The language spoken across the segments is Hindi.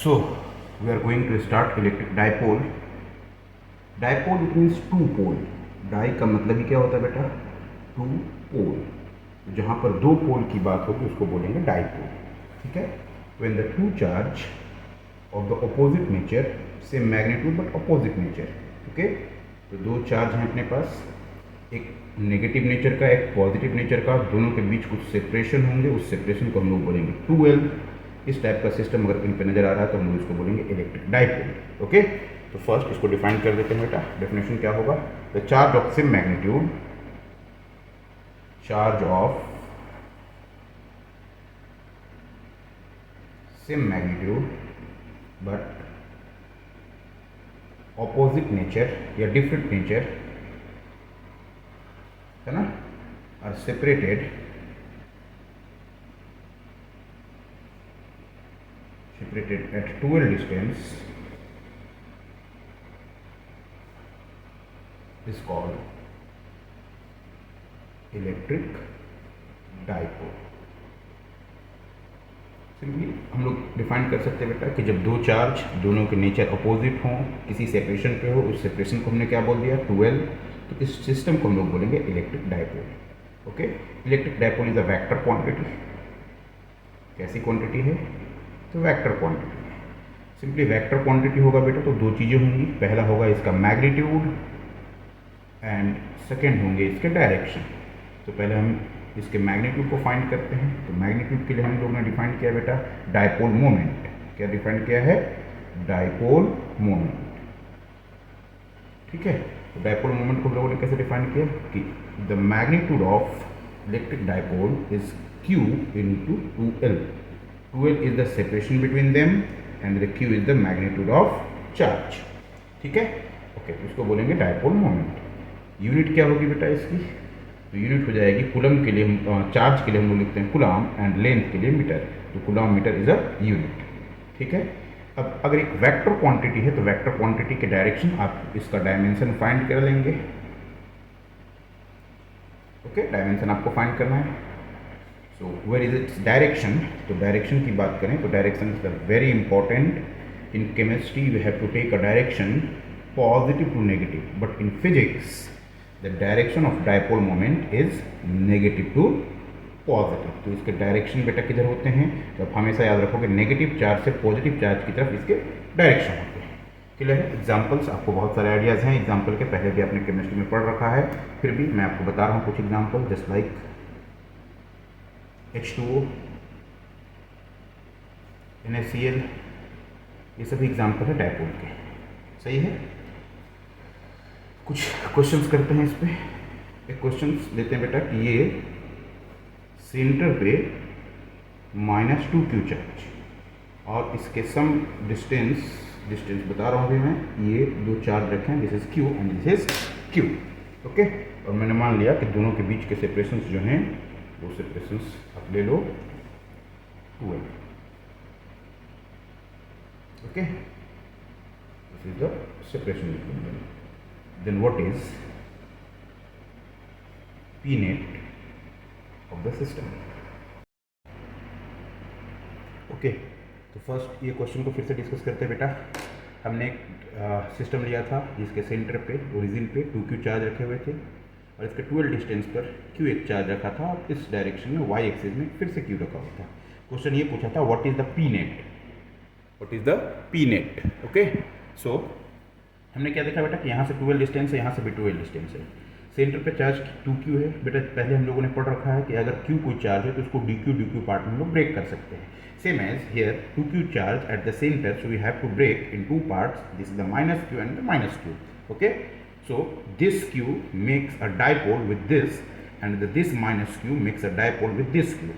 So we are going to start electric dipole. Dipole it means two pole. Di का मतलब ही क्या होता है बेटा? Two pole. जहाँ पर दो पोल की बात होगी उसको बोलेंगे डाइपोल. ठीक है. When the two charge of the opposite nature, same magnitude but opposite nature. Okay. तो दो चार्ज हैं अपने पास, एक नेगेटिव नेचर का एक पॉजिटिव नेचर का, दोनों के बीच कुछ सेपरेशन होंगे, उस सेपरेशन को हम लोग बोलेंगे 2L. इस टाइप का सिस्टम अगर इन पे नजर आ रहा है तो हम लोग इसको बोलेंगे इलेक्ट्रिक डाइपोल. ओके. तो फर्स्ट इसको डिफाइन कर देते हैं बेटा. डेफिनेशन क्या होगा? The charge of same magnitude, charge of same magnitude but opposite nature या डिफरेंट नेचर है ना, are separated at 2L distance is called electric dipole. Simply हम लोग डिफाइन कर सकते हैं बेटा कि जब दो चार्ज दोनों के नेचर अपोजिट हों, किसी सेपरेशन पे हो, उस सेपरेशन को हमने क्या बोल दिया? 2L. तो इस सिस्टम को हम लोग बोलेंगे electric dipole. Okay. Electric dipole is a vector quantity. कैसी क्वांटिटी है? तो vector quantity. Simply vector quantity होगा बेटा तो दो चीज़ें होंगी. पहला होगा इसका मैग्नीट्यूड एंड सेकेंड होंगे इसके डायरेक्शन. तो पहले हम इसके मैग्नीट्यूड को फाइंड करते हैं. तो मैग्नीट्यूड के लिए हम लोग ने डिफाइन किया बेटा डाइपोल मोमेंट. क्या डिफाइन किया है? Dipole moment. ठीक है. तो डाइपोल मोमेंट को हम लोगों ने कैसे डिफाइन किया कि the magnitude of electric dipole is Q into 2L. 2L is the separation between them and the Q is the magnitude of charge. ठीक है. ओके. तो इसको बोलेंगे डाइपोल मोमेंट. यूनिट क्या होगी बेटा इसकी? तो यूनिट हो जाएगी कूलम के लिए हम चार्ज के लिए हम लोग लिखते हैं कूलम एंड लेंथ के लिए मीटर. तो coulomb metre is a unit. ठीक है. अब अगर एक वेक्टर क्वांटिटी है तो वेक्टर क्वांटिटी के डायरेक्शन आप इसका डायमेंशन फाइंड कर लेंगे. ओके. डायमेंशन आपको फाइंड करना है. So where is its direction? तो डायरेक्शन की बात करें तो direction is very important. In chemistry we have to take a direction positive to negative, but in physics the direction of dipole moment is negative to positive. तो इसके डायरेक्शन बेटा किधर होते हैं? तो आप हमेशा याद रखोगे नेगेटिव चार्ज से पॉजिटिव चार्ज की तरफ इसके डायरेक्शन होते हैं. क्लियर है? एग्जाम्पल्स आपको बहुत सारे आइडियाज़ हैं एग्जाम्पल के, पहले भी आपने केमिस्ट्री में पढ़ रखा है, फिर भी मैं आपको बता रहा हूँ कुछ example. Just like H2O, NaCl, ये सभी एग्जाम्पल है डाइपोल के. सही है. कुछ क्वेश्चंस करते हैं इस पे. एक क्वेश्चंस लेते हैं बेटा कि ये सेंटर पे -2Q चार्ज और इसके सम डिस्टेंस बता रहा हूँ अभी मैं. ये दो चार्ज रखे हैं, this is Q and this is Q. Okay. और मैंने मान लिया कि दोनों के बीच के सेपरेशंस जो हैं वो सेपरेशंस आप ले लो 2L. Okay. This is the separation between them. Then what is P net of the system. Okay. तो फर्स्ट ये क्वेश्चन को फिर से डिस्कस करते हैं बेटा. हमने एक सिस्टम लिया था जिसके सेंटर पे ओरिजिन पे 2Q चार्ज रखे हुए थे और इसके 2L डिस्टेंस पर Q एक चार्ज रखा था और इस डायरेक्शन में y एक्सिस में फिर से Q रखा हुआ था. क्वेश्चन ये पूछा था what is the P net. What is the P net. Okay. So हमने क्या देखा बेटा कि यहाँ से 2L डिस्टेंस है, यहाँ से भी 2L डिस्टेंस है. सेंटर पे चार्ज 2Q है बेटा. पहले हम लोगों ने पढ़ रखा है कि अगर Q कोई चार्ज है तो उसको dQ पार्ट में हम लोग ब्रेक कर सकते हैं. Same as here 2Q charge at the centre, so we have to break in two parts. This is the -Q and the -Q. Okay. So this Q makes a dipole with this and this -Q makes a dipole with this Q.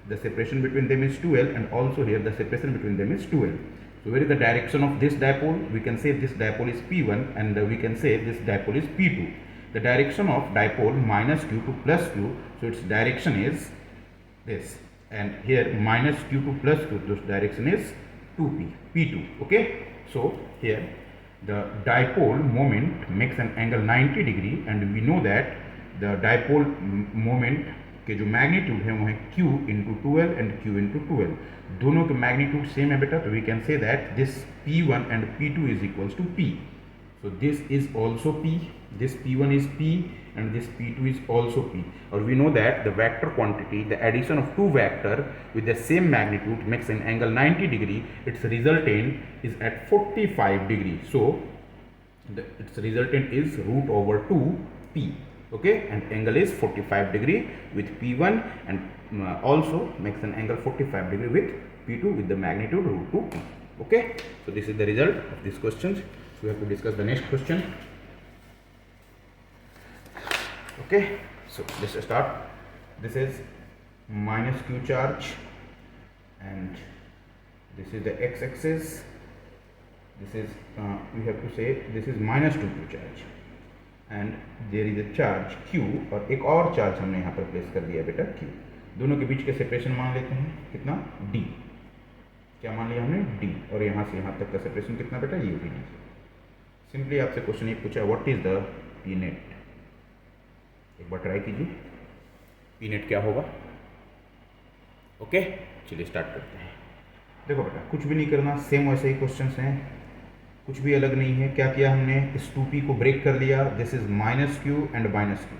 The separation between them is 2L and also here the separation between them is 2L. So where is the direction of this dipole? We can say this dipole is P1 and we can say this dipole is P2. The direction of dipole -Q to +Q, so its direction is this, and here -Q to +Q, this direction is 2P, P2. Okay. So here the dipole moment makes an angle 90 degree and we know that the dipole moment के जो मैग्नीट्यूड है वो है Q into 12 and Q into 12, दोनों के मैग्नीट्यूड सेम है बेटा, तो we can say that this P1 and P2 is equals to P. So this is also P, this P1 is P and this P2 is also P. Or we know that the vector quantity, the addition of two vector with the same magnitude makes an angle 90 degree, its resultant is at 45 degree. So its resultant is root over 2P. Okay, and angle is 45 degree with P1 and also makes an angle 45 degree with P2 with the magnitude root 2P. Okay, so this is the result of these questions. We have to discuss the next question. Okay, so let's start. This is minus Q charge and this is the x-axis. This is we have to say this is minus 2Q charge and there is a charge Q और एक और चार्ज हमने यहाँ पर प्लेस कर दिया बेटा Q. दोनों के बीच के सेपरेशन मान लेते हैं कितना, D. क्या मान लिया हमने, D. और यहाँ से यहाँ तक का सेपरेशन कितना बेटा, ये भी D. सिंपली आपसे क्वेश्चन ये पूछा what is the P net. एक बार ट्राई कीजिए पी नेट क्या होगा. ओके, चलिए स्टार्ट करते हैं. देखो बेटा कुछ भी नहीं करना, सेम वैसे ही क्वेश्चंस हैं, कुछ भी अलग नहीं है. क्या किया हमने, इस 2p को ब्रेक कर लिया. This is minus Q and minus Q,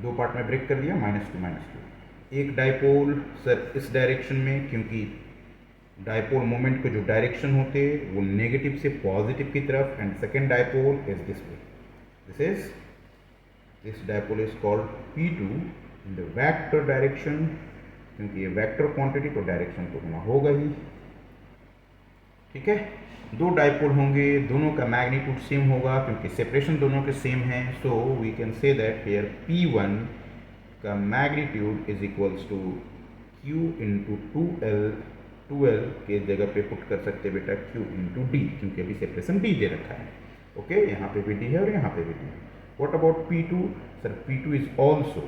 दो पार्ट में ब्रेक कर लिया, माइनस क्यू. एक डाइपोल सर इस डायरेक्शन में, क्योंकि डाइपोल मोमेंट के जो डायरेक्शन होते वो नेगेटिव से पॉजिटिव की तरफ, and second dipole is this way. This dipole is called P2 in the vector direction, क्योंकि ये वेक्टर क्वांटिटी तो डायरेक्शन तो होना होगा ही. ठीक है, दो डाइपोल होंगे, दोनों का मैग्नीट्यूड सेम होगा क्योंकि सेपरेशन दोनों के सेम है. So we can say that here P1 का magnitude is equals to Q into 12 के जगह पे पुट कर सकते बेटा Q इंटू डी, क्योंकि अभी सेपरेशन D दे रखा है. ओके, यहाँ पे भी D है और यहाँ पे भी D है. What about P2, sir P2 is also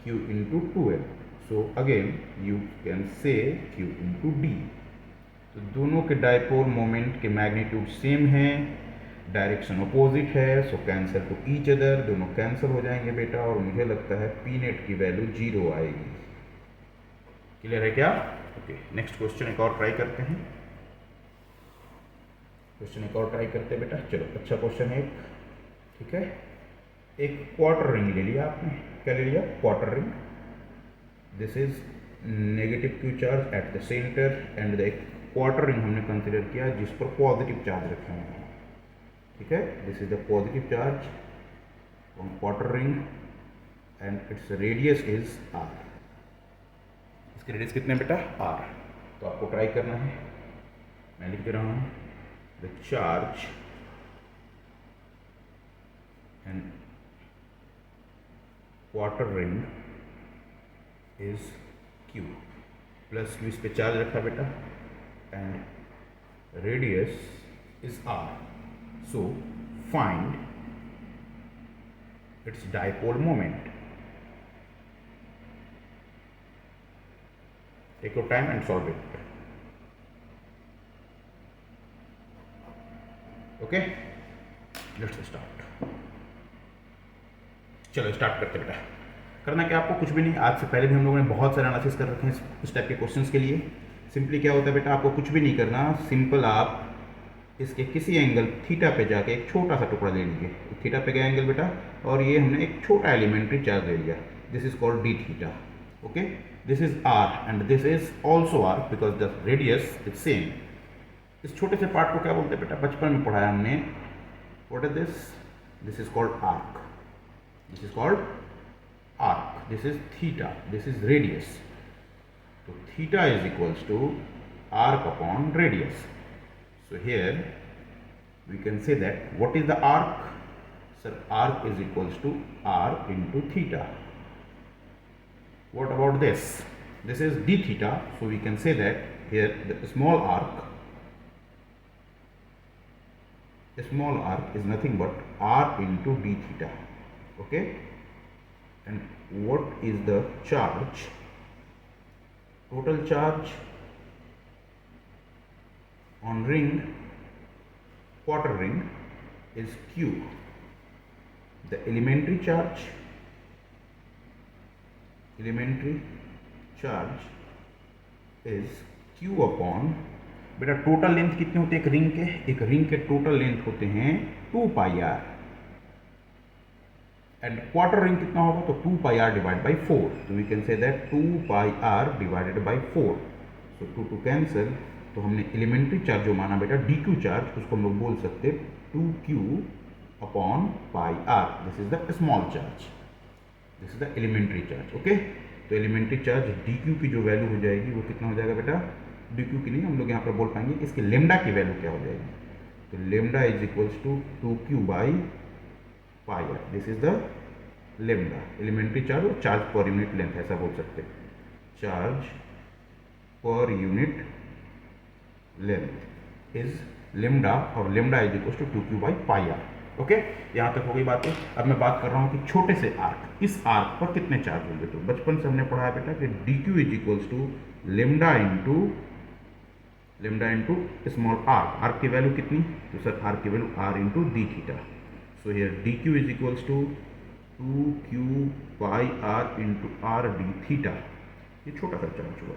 Q into 12. So again you can say Q into D. तो दोनों के डाइपोल मोमेंट के मैग्नीट्यूड सेम है, डायरेक्शन अपोजिट है, सो कैंसिल टू ईच अदर, दोनों कैंसिल हो जाएंगे बेटा, और मुझे लगता है पी नेट की वैल्यू 0 आएगी. क्लियर है क्या. ओके, नेक्स्ट क्वेश्चन एक और ट्राई करते हैं. क्वेश्चन एक और ट्राई करते हैं बेटा. चलो अच्छा क्वेश्चन है. ठीक है, एक क्वार्टर रिंग ले लिया आपने. क्या ले लिया, quarter ring. This is negative Q charge at the centre and the quarter ring हमने कंसिडर किया जिस पर पॉजिटिव चार्ज रखे हुए हैं. ठीक है, this is the positive charge on quarter ring and its radius is R. इसकी रेडियस कितने बेटा, R. तो आपको ट्राई करना है, मैं लिख दे रहा हूँ the charge and quarter ring is Q plus Q, इस पे चार्ज रखा बेटा, and radius is R. So find its dipole moment. Take your time and solve it. Okay, let's start. चलो स्टार्ट करते बेटा. करना क्या आपको, कुछ भी नहीं. आज से पहले भी हम लोगों ने बहुत सारे एनालिसिस कर रखे हैं इस टाइप के क्वेश्चंस के लिए. सिंपली क्या होता है बेटा, आपको कुछ भी नहीं करना, सिंपल आप इसके किसी एंगल थीटा पे जाके एक छोटा सा टुकड़ा ले लीजिए. थीटा पे गया एंगल बेटा, और ये हमने एक छोटा एलिमेंट्री चार्ज ले लिया. This is called D theta. Okay, this is R and this is also R because the radius is same. इस छोटे से पार्ट को क्या बोलते हैं बेटा, बचपन में पढ़ाया हमने. What is this? This is called arc. This is called arc. This is theta. This is radius. So theta is equals to arc upon radius. So here we can say that what is the arc? Sir, arc is equals to R into theta. What about this? This is d theta, so we can say that here the small arc is nothing but R into d theta. Okay, and what is the charge, total charge on ring, quarter ring is Q. The elementary charge elementary charge is Q upon, बेटा टोटल लेंथ कितने होते हैं एक रिंग के टोटल लेंथ होते हैं 2πr, एंड क्वार्टर रिंग कितना होगा तो 2πr डिवाइड बाई 4, तो we can say that 2πr divided by 4, so two cancel, तो हमने एलिमेंट्री चार्ज जो माना बेटा dq चार्ज, उसको हम लोग बोल सकते 2q upon pi R, this is the small charge, this is the elementary charge. Okay, तो एलिमेंट्री चार्ज dq की जो वैल्यू हो जाएगी वो कितना हो जाएगा बेटा, dq की नहीं हम लोग यहाँ पर बोल पाएंगे, इसके लेमडा की वैल्यू क्या हो जाएगी, तो lambda is equals to 2q by pi R, this is the lambda, elementary charge और चार्ज पर यूनिट लेंथ ऐसा बोल सकते हैं, charge per unit length is lambda, और lambda is equals to 2q by pi R. Okay, यहाँ तक हो गई बातें। अब मैं बात कर रहा हूँ कि छोटे से आर्क, इस आर्क पर कितने चार्ज होंगे, तो बचपन से हमने पढ़ा है बेटा कि dq is equals to lambda into small arc, arc की वैल्यू कितनी, तो सर आर्क की value r into D theta, so here dq is equals to 2q pi r into r D theta, ये छोटा सा चार्ज हुआ।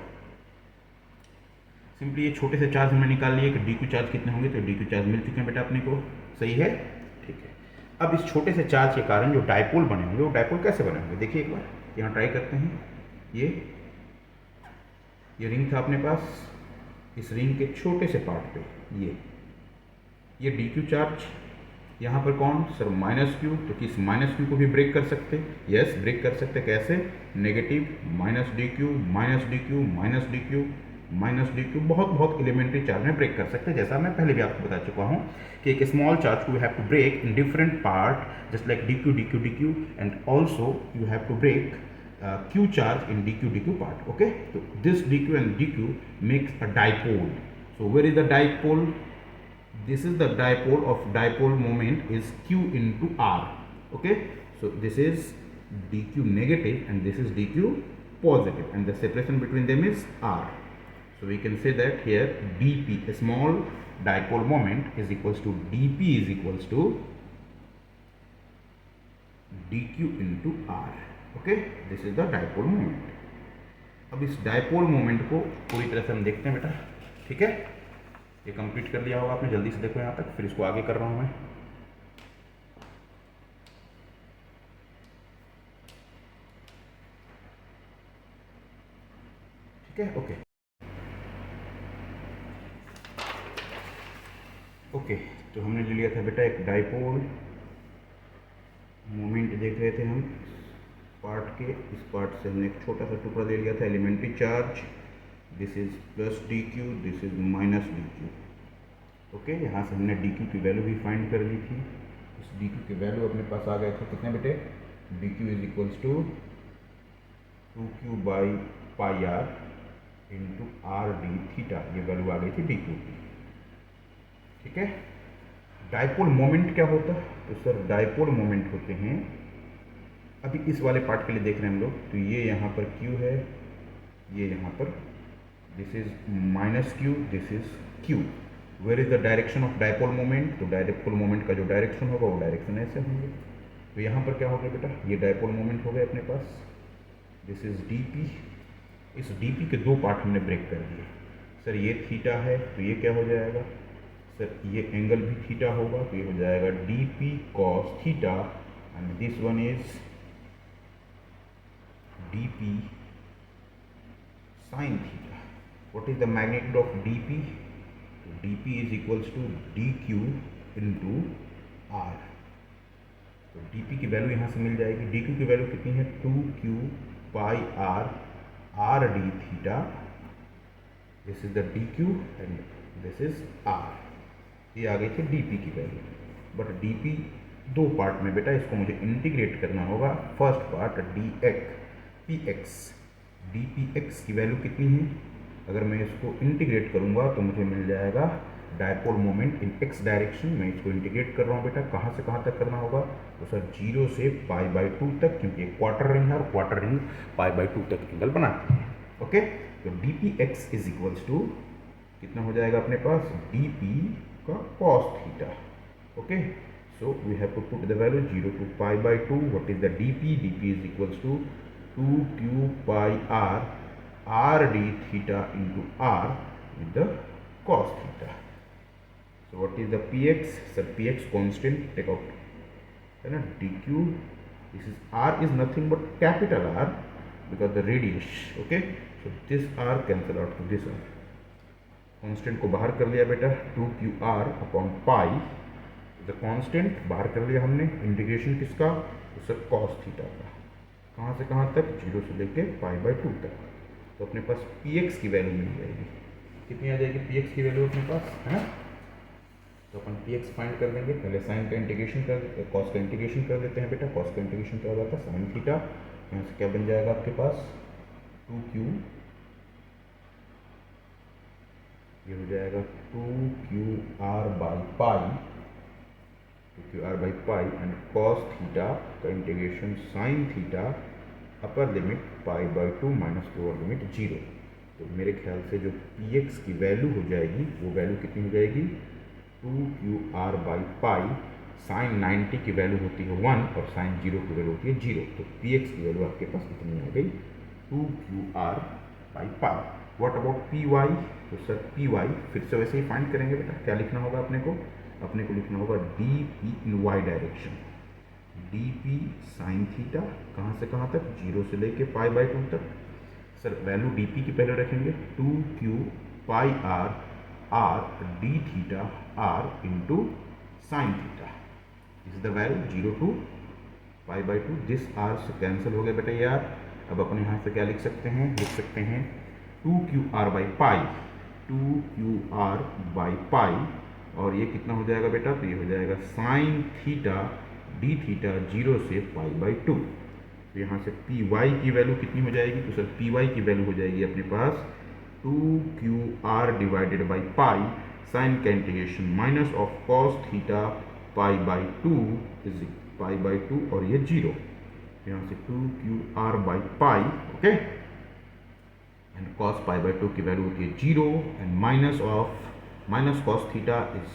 सिंपली ये छोटे से चार्ज हमने निकाल लिए कि dq चार्ज कितने होंगे, तो dq चार्ज मिल चुके हैं बेटा अपने को, सही है, ठीक है। अब इस छोटे से चार्ज के कारण जो डायपोल बने होंगे, वो डायपोल कैसे बने होंगे, देखिए एक बार यहाँ ट्राई करते हैं। ये रिंग था अपने पास, इस रिंग के छोटे से पार्ट पे ये dq चार्ज, यहाँ पर कौन सर -q, तो किस -q को भी ब्रेक कर सकते, यस ब्रेक कर सकते, कैसे, नेगेटिव -dq बहुत एलिमेंट्री चार्ज में ब्रेक कर सकते हैं, जैसा मैं पहले भी आपको बता चुका हूँ कि एक स्मॉल चार्ज को we have to break in different part just like dq and also you have to break q charge in dq part, okay, so this dq and dq makes a dipole, so where is the dipole, this is the dipole of dipole moment is q into r, okay, so this is dq negative and this is dq positive and the separation between them is r, so we can say that here dp, a small dipole moment, is equals to dp is equals to dq into r, okay, this is the dipole moment. अब इस डायपोल मोमेंट को पूरी तरह से हम देखते हैं बेटा, ठीक है, ये कंप्लीट कर लिया होगा आपने, जल्दी से देखो यहाँ तक, फिर इसको आगे कर रहा हूँ मैं। ठीक है, ओके ओके, तो हमने ले लिया था बेटा एक डायपोल मोमेंट, देख रहे थे हम पार्ट के, इस पार्ट से हमने एक छोटा सा टुकड़ा ले लिया था elementary charge, this is plus dq, this is minus dq, okay, यहाँ से हमने dq की वैल्यू भी फाइंड कर ली थी, इस dq की वैल्यू अपने पास आ गए थे कितने बेटे, dq is equals to 2q by pi R into R D theta, ये वैल्यू आ गई थी dq की, ठीक है। डायपोल मोमेंट क्या होता है, तो सर डायपोल मोमेंट होते हैं, अभी इस वाले पार्ट के लिए देख रहे हैं हम लोग, तो ये यहाँ पर q है, ये यहाँ पर this is -q, this is q, where is the direction of dipole moment, तो डायपोल मोमेंट का जो डायरेक्शन होगा वो डायरेक्शन ऐसे होंगे, तो यहाँ पर क्या हो गया बेटा, ये डायपोल मोमेंट हो गए अपने पास, दिस इज dp, इस dp के दो पार्ट हमने ब्रेक कर दिए, सर ये थीटा है तो ये क्या हो जाएगा, सर ये एंगल भी थीटा होगा, तो ये हो जाएगा dp cos theta, and this one is dp sin theta. What is the magnitude of dp? So dp is equals to dq into r. तो dp की वैल्यू यहाँ से मिल जाएगी, dq की वैल्यू कितनी है 2q pi r r d theta, this is the dq and this is r, ये आ गई थी dp की वैल्यू, बट dp दो पार्ट में बेटा, इसको मुझे इंटीग्रेट करना होगा, फर्स्ट पार्ट dpx की वैल्यू कितनी है, अगर मैं इसको इंटीग्रेट करूंगा तो मुझे मिल जाएगा dipole moment in x direction, मैं इसको इंटीग्रेट कर रहा हूँ बेटा, कहाँ से कहाँ तक करना होगा, तो सर 0 से π/2 तक, क्योंकि एक क्वार्टर रिंग है और क्वार्टर रिंग π/2 तक एंगल बनाती है, ओके, तो dpx इज इक्वल्स टू कितना हो जाएगा अपने पास, dp का cos theta, okay, so we have to put the value 0 to π/2, what is the dp, dp is equals to 2q/r r d theta into r with the cos theta. So what is the px? Sir, px constant, take out है ना, dq. This is r is nothing but capital R because the radius. Okay, so this r cancel out to this r. Constant को बाहर कर लिया बेटा, 2qr upon pi the constant बाहर कर लिया हमने. इंटीग्रेशन किसका? तो सर कॉस थीटा का. कहाँ से कहाँ तक? 0 से लेके π/2 तक. तो अपने पास px की वैल्यू मिल जाएगी. कितनी आ जाएगी px की वैल्यू अपने पास, है ना? तो अपन px फाइंड कर लेंगे. पहले साइन का इंटीग्रेशन कर, कॉस का इंटीग्रेशन कर लेते हैं बेटा. कॉस का इंटीग्रेशन क्या होगा? Sine theta. यहाँ से क्या बन जाएगा आपके पास? 2q, ये हो जाएगा 2qr/पाई एंड कॉस थीटा का integration sine theta upper limit π/2 minus lower limit 0. तो मेरे ख्याल से जो px की वैल्यू हो जाएगी वो वैल्यू कितनी हो जाएगी? 2qr/पाई. साइन 90 की वैल्यू होती है 1 और साइन 0 की वैल्यू होती है 0. तो px की वैल्यू आपके पास कितनी आ गई? 2qr/पाई. What about py? तो सर py फिर से वैसे ही फाइंड करेंगे बेटा. क्या लिखना होगा अपने को? अपने को लिखना होगा dp इन y direction. dp sine theta कहाँ से कहाँ तक? 0 से लेके π/2 तक. सर वैल्यू dp की पहले रखेंगे. 2q/r r d theta r into sine theta. This is the value 0 to π/2. This r से कैंसिल हो गया बेटा यार. अब अपन यहाँ से क्या लिख सकते हैं? लिख सकते हैं 2qr/पाई, 2qr/पाई. और ये कितना हो जाएगा बेटा? तो ये हो जाएगा साइन थीटा डी थीटा 0 से π/2. तो यहाँ से py की वैल्यू कितनी हो जाएगी? तो सर py की वैल्यू हो जाएगी अपने पास 2qr/पाई साइन का integration minus of cos theta π/2 is π/2 और ये 0. यहाँ से 2qr/पाई. ओके, एंड cos π/2 की वैल्यू होती है 0 and minus cos theta is,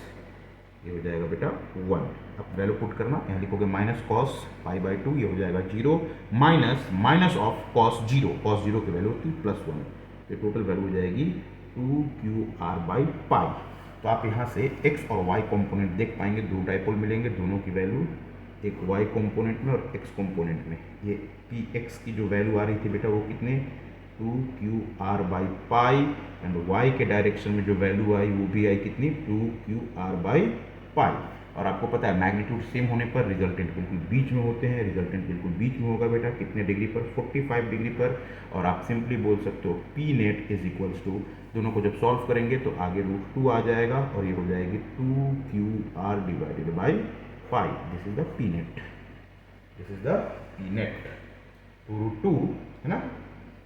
ये हो जाएगा बेटा 1. अब वैल्यू पुट करना, यहाँ लिखोगे माइनस कॉस π/2, ये हो जाएगा 0 माइनस ऑफ कॉस 0. कॉस 0 की वैल्यू होती है +1. तो टोटल वैल्यू हो जाएगी 2qr/पाई. तो आप यहाँ से x और y कंपोनेंट देख पाएंगे. दो डायपोल मिलेंगे, दोनों की वैल्यू एक y कंपोनेंट में और x कंपोनेंट में. ये px की जो वैल्यू आ रही थी बेटा वो कितने? 2qr/पाई एंड y के डायरेक्शन में जो वैल्यू आई वो भी आई कितनी? 2qr/पाई. और आपको पता है मैग्नीट्यूड सेम होने पर रिजल्टेंट बिल्कुल बीच में होते हैं. रिजल्टेंट बिल्कुल बीच में होगा बेटा. कितने डिग्री पर? 45 डिग्री पर. और आप सिंपली बोल सकते हो P net is equals to, दोनों को जब सॉल्व करेंगे तो आगे √2 आ जाएगा और ये हो जाएगी 2qr/पाई. This is the P net. This is the P net. 2√2 है ना,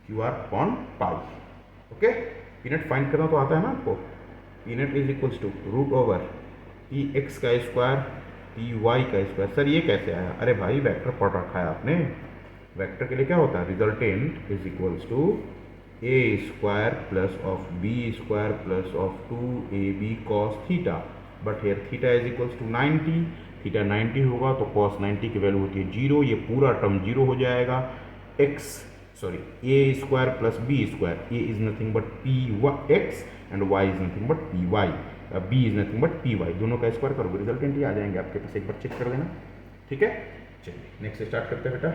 qr/पाई. ओके, पी नेट फाइंड करना तो आता है ना आपको. P net is equals to √over px का स्क्वायर py का स्क्वायर. सर ये कैसे आया? अरे भाई वेक्टर पढ़ रखा है आपने. वेक्टर के लिए क्या होता है? Resultant is equals to a square plus of b square plus of 2ab cos theta. But here theta is equals to 90. Theta 90 होगा तो cos 90 की वैल्यू होती है 0. ये पूरा टर्म 0 हो जाएगा. a square plus b square, a is nothing but px and y is nothing but py. b is nothing but py. दोनों का स्क्वायर करोगे रिजल्टेंट ही आ जाएंगे आपके पास. एक बार चेक कर लेना. ठीक है, चलिए नेक्स्ट स्टार्ट करते हैं बेटा.